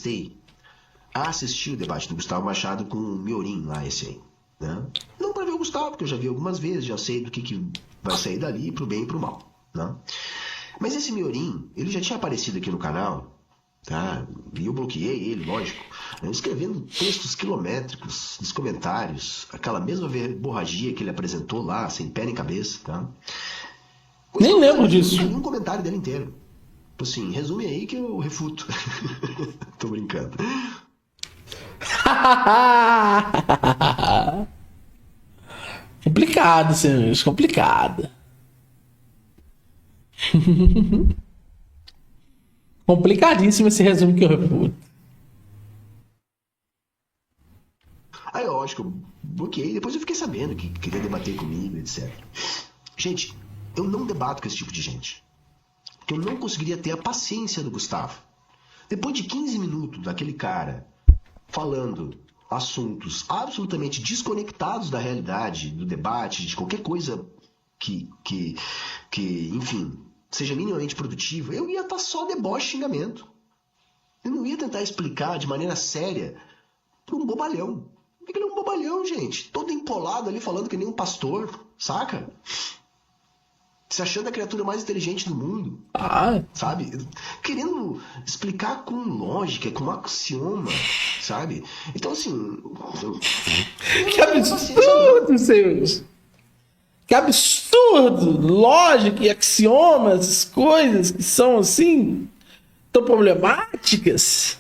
aprestei a assistir o debate do Gustavo Machado com o Miorim lá, esse aí. Né? Não para ver o Gustavo, porque eu já vi algumas vezes, já sei do que vai sair dali, pro bem e pro mal. Né? Mas esse Miorim, ele já tinha aparecido aqui no canal, tá? E eu bloqueei ele, lógico, escrevendo textos quilométricos nos comentários, aquela mesma verborragia que ele apresentou lá, sem pé nem cabeça. Tá? Nem lembro disso. Eu li um comentário dele inteiro. Assim, resume aí que eu refuto. Tô brincando. Complicado, senhores, complicado. Complicadíssimo esse resumo que eu reputo. Aí, lógico, eu bloqueei. Depois eu fiquei sabendo que queria debater comigo, etc. Gente, eu não debato com esse tipo de gente. Porque eu não conseguiria ter a paciência do Gustavo. Depois de 15 minutos daquele cara falando assuntos absolutamente desconectados da realidade, do debate, de qualquer coisa que enfim, seja minimamente produtivo, eu ia estar só deboche e xingamento. Eu não ia tentar explicar de maneira séria para um bobalhão. Porque ele é um bobalhão, gente. Todo empolado ali falando que nem um pastor, saca? Se achando a criatura mais inteligente do mundo. Sabe? Querendo explicar com lógica, com axioma, sabe? Então, assim... Que absurdo, senhores! Que absurdo! Lógica e axiomas, coisas que são, assim, tão problemáticas.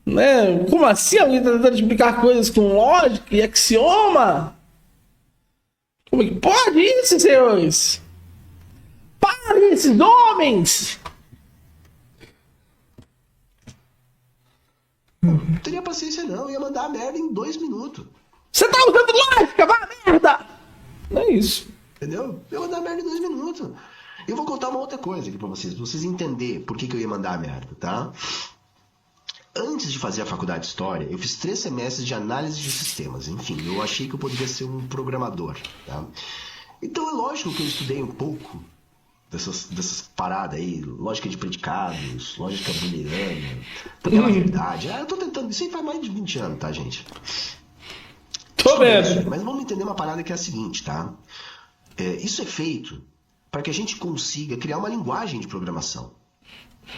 Né? Como assim alguém tá tentando explicar coisas com lógica e axioma? Como é que pode isso, senhores? Parem esses homens! Não teria paciência não, eu ia mandar a merda em 2 minutos. Você tá usando lógica, vá merda! Não é isso. Entendeu? Eu ia mandar a merda em 2 minutos. Eu vou contar uma outra coisa aqui pra vocês entenderem por que eu ia mandar a merda, tá? Antes de fazer a faculdade de História, eu fiz 3 semestres de análise de sistemas. Enfim, eu achei que eu poderia ser um programador, tá? Então é lógico que eu estudei um pouco dessas paradas aí, lógica de predicados, lógica booleana, probabilidade. Eu tô tentando, isso aí faz mais de 20 anos, tá, gente? Tô vendo. Mas vamos entender uma parada que é a seguinte, tá? Isso é feito para que a gente consiga criar uma linguagem de programação.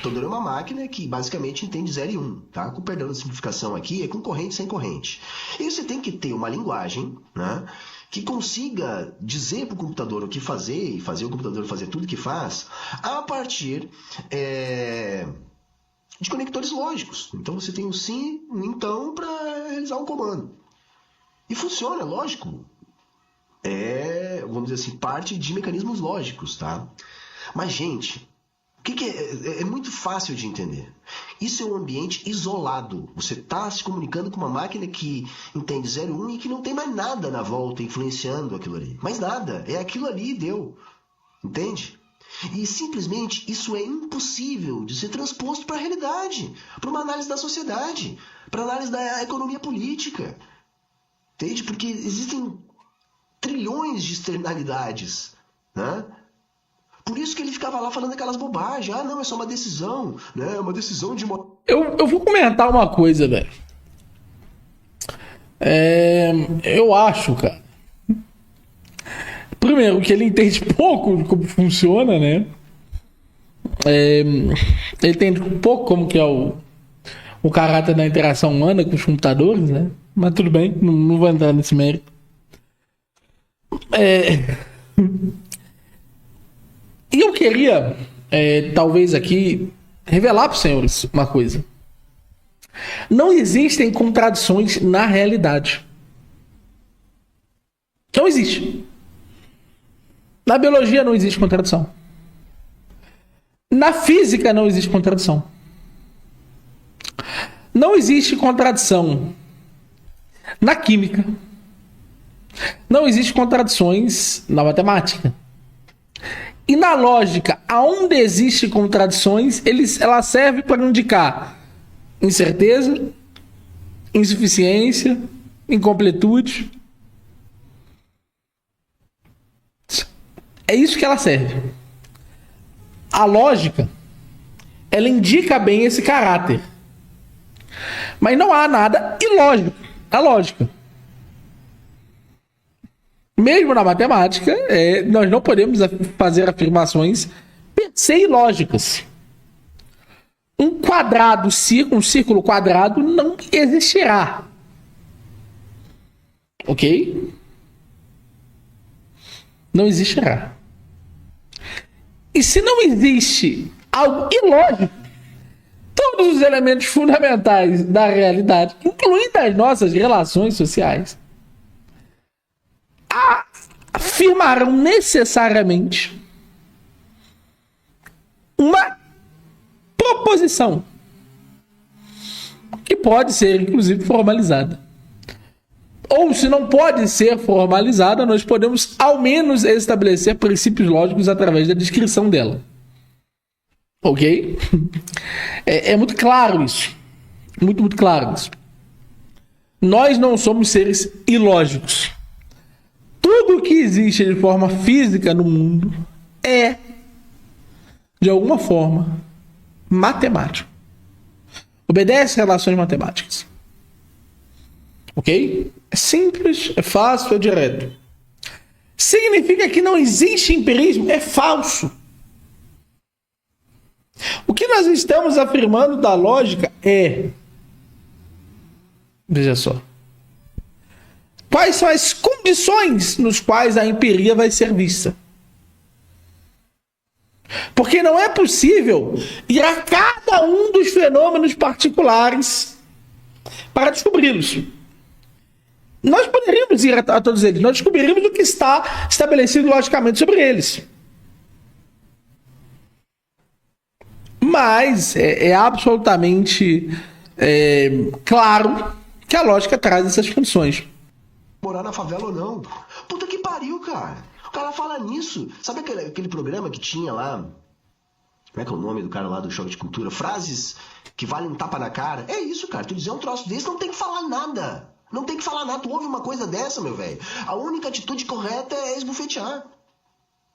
Toda é uma máquina que basicamente entende 0 e 1, tá? Com perdão da simplificação aqui, é com corrente sem corrente. E você tem que ter uma linguagem, né, que consiga dizer para o computador o que fazer e fazer o computador fazer tudo que faz a partir de conectores lógicos. Então você tem um sim, um então para realizar um comando. E funciona, lógico. Vamos dizer assim, parte de mecanismos lógicos, tá? Mas, gente... O que é muito fácil de entender. Isso é um ambiente isolado. Você está se comunicando com uma máquina que entende 0 e 1 e que não tem mais nada na volta influenciando aquilo ali. Mais nada. É aquilo ali e deu. Entende? E simplesmente isso é impossível de ser transposto para a realidade, para uma análise da sociedade, para análise da economia política. Entende? Porque existem trilhões de externalidades, né? Por isso que ele ficava lá falando aquelas bobagens. Não, é só uma decisão, né? Uma decisão de... Eu vou comentar uma coisa, velho. Eu acho, cara. Primeiro, que ele entende pouco de como funciona, né? Ele entende pouco como que é o caráter da interação humana com os computadores, né? Mas tudo bem, não vou entrar nesse mérito. E eu queria, talvez aqui, revelar para os senhores uma coisa. Não existem contradições na realidade. Não existe. Na biologia não existe contradição. Na física não existe contradição. Não existe contradição na química. Não existe contradições na matemática. E na lógica, aonde existe contradições, ela serve para indicar incerteza, insuficiência, incompletude. É isso que ela serve. A lógica, ela indica bem esse caráter. Mas não há nada ilógico na lógica. Mesmo na matemática, nós não podemos fazer afirmações per se ilógicas. Um círculo quadrado não existirá. Ok? Não existirá. E se não existe algo ilógico, todos os elementos fundamentais da realidade, incluindo as nossas relações sociais, afirmarão necessariamente uma proposição que pode ser, inclusive, formalizada. Ou, se não pode ser formalizada, nós podemos, ao menos, estabelecer princípios lógicos através da descrição dela. Ok? É muito claro isso. Muito, muito claro isso. Nós não somos seres ilógicos. Tudo que existe de forma física no mundo é, de alguma forma, matemático. Obedece a relações matemáticas. Ok? É simples, é fácil, é direto. Significa que não existe empirismo? É falso. O que nós estamos afirmando da lógica é... Veja só. Quais são as condições nos quais a empiria vai ser vista? Porque não é possível ir a cada um dos fenômenos particulares para descobri-los. Nós poderíamos ir a todos eles, nós descobriríamos o que está estabelecido logicamente sobre eles. Mas é absolutamente claro que a lógica traz essas funções. Morar na favela ou não. Puta que pariu, cara. O cara fala nisso. Sabe aquele programa que tinha lá? Como é que é o nome do cara lá do Choque de Cultura? Frases que valem um tapa na cara. É isso, cara. Tu dizer um troço desse não tem que falar nada. Não tem que falar nada. Tu ouve uma coisa dessa, meu velho. A única atitude correta é esbufetear.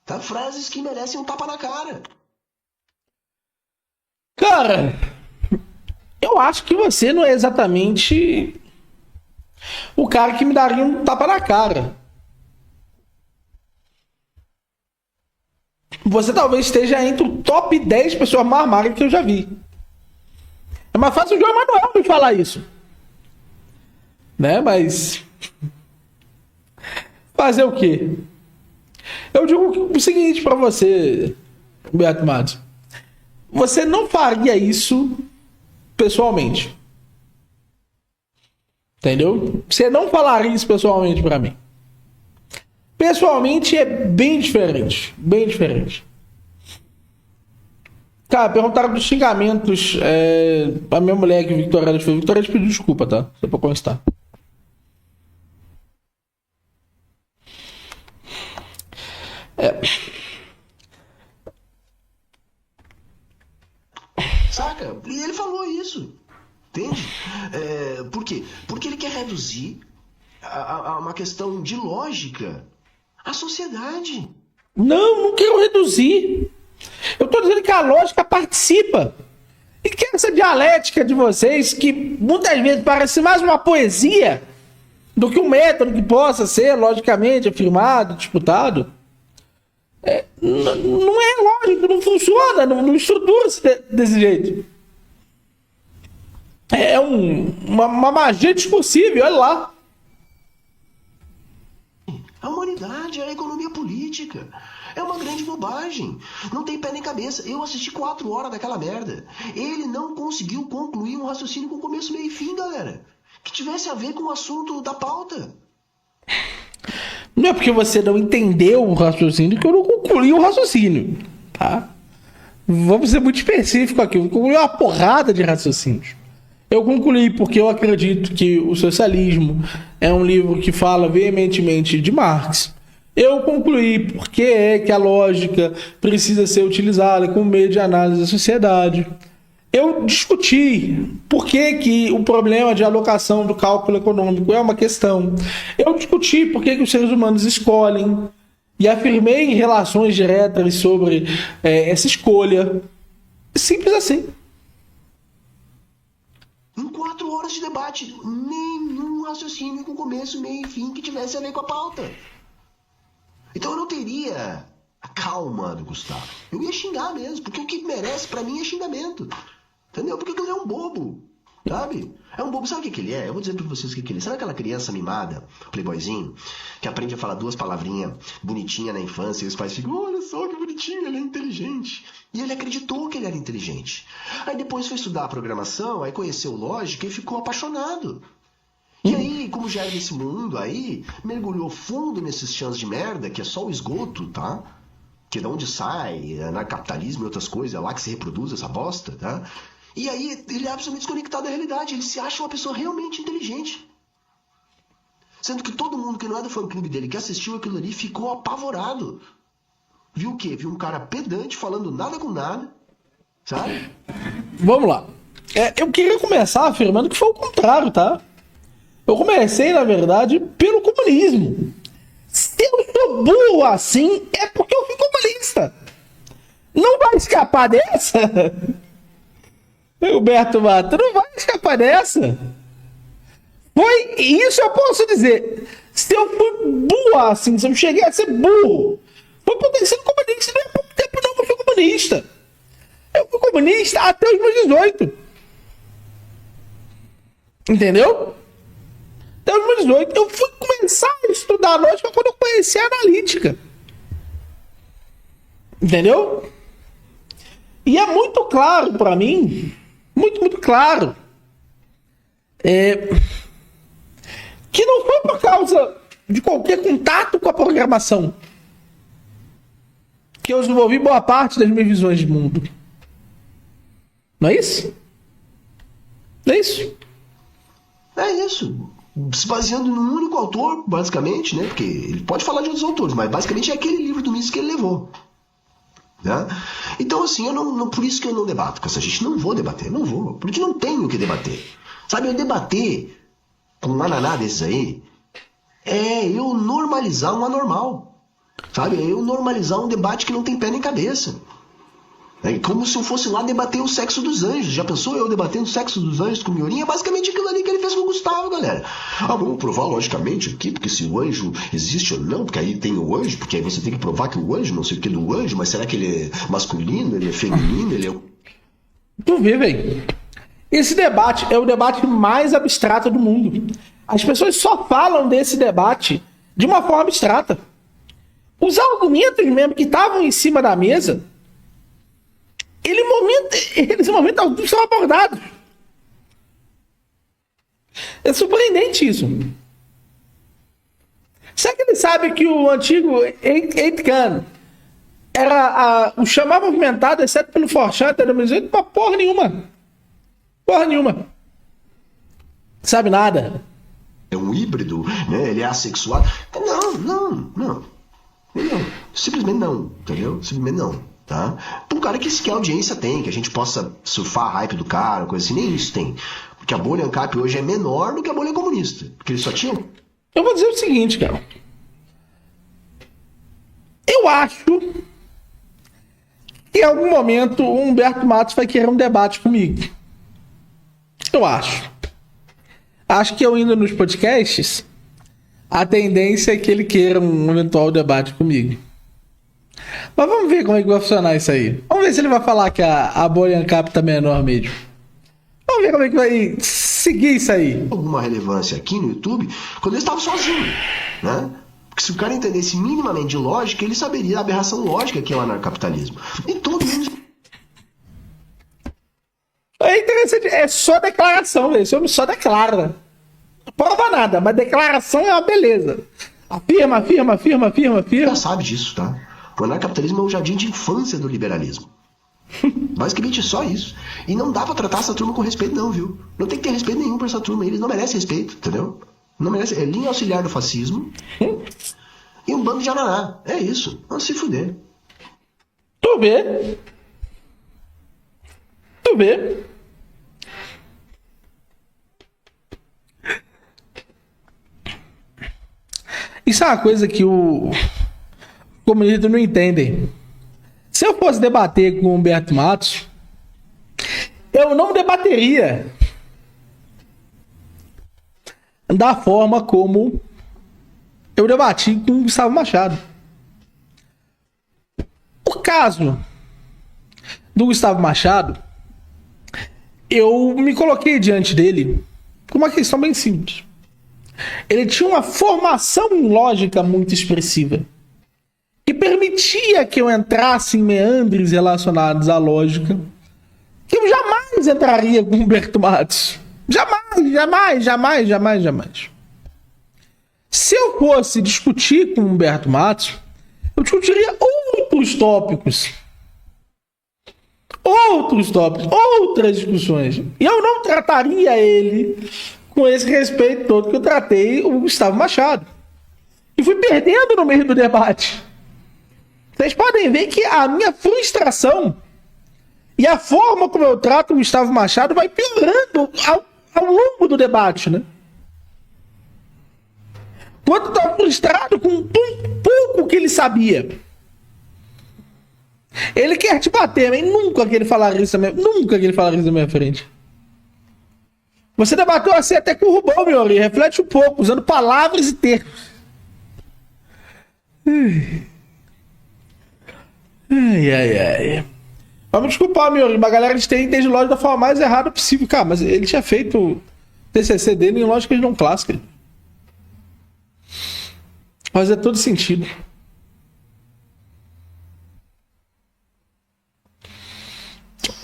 Tá? Frases que merecem um tapa na cara. Cara, eu acho que você não é exatamente o cara que me daria um tapa na cara. Você talvez esteja entre o top 10 pessoas mais magras que eu já vi. É mais fácil o João Manuel me falar isso. Né? Mas... fazer o quê? Eu digo o seguinte pra você, Beato Matos. Você não faria isso pessoalmente. Entendeu? Você não falaria isso pessoalmente pra mim. Pessoalmente é bem diferente. Bem diferente. Cara, perguntaram dos xingamentos. A minha mulher que Victoria fez. Victoria pediu desculpa, tá? Só pra constar. Saca? E ele falou isso. Entende? Por quê? Porque ele quer reduzir a uma questão de lógica à sociedade. Não quero reduzir. Eu tô dizendo que a lógica participa. E que essa dialética de vocês, que muitas vezes parece mais uma poesia do que um método que possa ser logicamente afirmado, disputado, não é lógico, não funciona, não estrutura-se desse jeito. É uma magia discursível, olha lá. A humanidade, a economia política. É uma grande bobagem. Não tem pé nem cabeça. Eu assisti 4 horas daquela merda. Ele não conseguiu concluir um raciocínio com começo, meio e fim, galera. Que tivesse a ver com o assunto da pauta. Não é porque você não entendeu o raciocínio que eu não concluí o raciocínio, tá? Vamos ser muito específico aqui. Eu concluí uma porrada de raciocínios. Eu concluí porque eu acredito que o socialismo é um livro que fala veementemente de Marx. Eu concluí porque é que a lógica precisa ser utilizada como meio de análise da sociedade. Eu discuti por que o problema de alocação do cálculo econômico é uma questão. Eu discuti por que os seres humanos escolhem e afirmei relações diretas sobre essa escolha. Simples assim. Em 4 horas de debate, nenhum raciocínio com começo, meio e fim que tivesse a ver com a pauta. Então eu não teria a calma do Gustavo. Eu ia xingar mesmo, porque o que merece pra mim é xingamento. Entendeu? Porque ele é um bobo, sabe? É um bobo. Sabe o que ele é? Eu vou dizer pra vocês o que ele é. Sabe aquela criança mimada, playboyzinho, que aprende a falar 2 palavrinhas bonitinhas na infância e os pais ficam, olha só que bonitinho, ele é inteligente. E ele acreditou que ele era inteligente. Aí depois foi estudar a programação, aí conheceu lógica e ficou apaixonado. E aí, como já é nesse mundo aí, mergulhou fundo nesses chãs de merda, que é só o esgoto, tá? Que é de onde sai, capitalismo e outras coisas, é lá que se reproduz essa bosta, tá? E aí ele é absolutamente desconectado da realidade, ele se acha uma pessoa realmente inteligente. Sendo que todo mundo que não é do fã-clube dele, que assistiu aquilo ali, ficou apavorado. Viu o quê? Viu um cara pedante, falando nada com nada, sabe? Vamos lá. Eu queria começar afirmando que foi o contrário, tá? Eu comecei, na verdade, pelo comunismo. Se eu sou burro assim, é porque eu fui comunista. Não vai escapar dessa? Roberto Mato, não vai escapar dessa. Foi isso, eu posso dizer. Se eu fui burro assim, se eu cheguei a ser burro, foi por ter sido comunista. Não é pouco tempo não que eu fui comunista. Eu fui comunista até os meus 18. Entendeu? Até os meus 18. Eu fui começar a estudar lógica quando eu conheci a analítica. Entendeu? E é muito claro pra mim, muito claro, que não foi por causa de qualquer contato com a programação que eu desenvolvi boa parte das minhas visões de mundo. Não é isso? Não é isso? É isso. Se baseando num único autor, basicamente, né? Porque ele pode falar de outros autores, mas basicamente é aquele livro do Mises que ele levou. Né? Então, assim, por isso que eu não debato com essa gente. Não vou debater, não vou. Porque não tenho o que debater. Sabe, eu debater com um ananá desses aí é eu normalizar um anormal. Sabe, é eu normalizar um debate que não tem pé nem cabeça. É como se eu fosse lá debater o sexo dos anjos. Já pensou eu debatendo o sexo dos anjos com o Miorinho? É basicamente aquilo ali que ele fez com o Gustavo, galera. Vamos provar logicamente aqui, porque se o anjo existe ou não, porque aí tem o anjo, porque aí você tem que provar que o anjo, não sei o que do anjo, mas será que ele é masculino, ele é feminino, ele é... Tu vê, velho. Esse debate é o debate mais abstrato do mundo. As pessoas só falam desse debate de uma forma abstrata. Os argumentos mesmo que estavam em cima da mesa... Eles, em momento algum, são abordados. É surpreendente isso. Será que ele sabe que o antigo 8chan era o chamar movimentado, exceto pelo Forchan, pra porra nenhuma. Porra nenhuma. Sabe nada. É um híbrido, né? Ele é assexuado. Não. Simplesmente não, entendeu? Simplesmente não. Tá? Um cara que sequer audiência tem, que a gente possa surfar a hype do cara, coisa assim, nem isso tem. Porque a bolha ANCAP hoje é menor do que a bolha comunista. Porque eles só tinham... Eu vou dizer o seguinte, cara. Eu acho que em algum momento o Humberto Matos vai querer um debate comigo. Eu acho. Acho que eu indo nos podcasts, a tendência é que ele queira um eventual debate comigo. Mas vamos ver como é que vai funcionar isso aí. Vamos ver se ele vai falar que a bolha ANCAP tá menor mesmo. Vamos ver como é que vai seguir isso aí. Alguma relevância aqui no YouTube quando ele estava sozinho, né? Porque se o cara entendesse minimamente de lógica, ele saberia a aberração lógica que é o anarcapitalismo. E todo mundo... É interessante, é só declaração, velho. Esse homem só declara. Não prova nada, mas declaração é uma beleza. Afirma. Já sabe disso, tá? O anarcapitalismo é o jardim de infância do liberalismo. Basicamente é só isso. E não dá pra tratar essa turma com respeito não, viu? Não tem que ter respeito nenhum pra essa turma. Eles não merecem respeito, entendeu? Não merece. É linha auxiliar do fascismo e um bando de ananá. É isso. Vamos se fuder. Tu vê. Isso é uma coisa que os comunistas não entendem. Se eu fosse debater com o Humberto Matos, eu não debateria da forma como eu debati com o Gustavo Machado. O caso do Gustavo Machado, eu me coloquei diante dele com uma questão bem simples. Ele tinha uma formação lógica muito expressiva, que permitia que eu entrasse em meandres relacionados à lógica, que eu jamais entraria com Humberto Matos. Jamais. Se eu fosse discutir com Humberto Matos, eu discutiria outros tópicos, outras discussões. E eu não trataria ele com esse respeito todo que eu tratei o Gustavo Machado. E fui perdendo no meio do debate. Vocês podem ver que a minha frustração e a forma como eu trato o Gustavo Machado vai piorando ao longo do debate, né? Quando tá frustrado com pouco que ele sabia. Ele quer te bater, mas nunca que ele falaria isso na minha frente. Você debateu assim até com o Rubão, meu amigo. Reflete um pouco, usando palavras e termos. Ai. Vamos desculpar, meu amigo. A galera entende lógica da forma mais errada possível. Cara, mas ele tinha feito o TCC dele em lógica não clássica. Fazia todo sentido.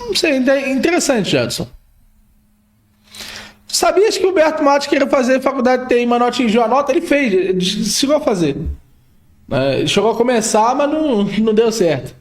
Não sei, interessante, Jadson. Sabias que o Humberto Matos queria fazer faculdade de TI, mas não atingiu a nota? Ele fez, ele chegou a fazer. Chegou a começar, mas não deu certo.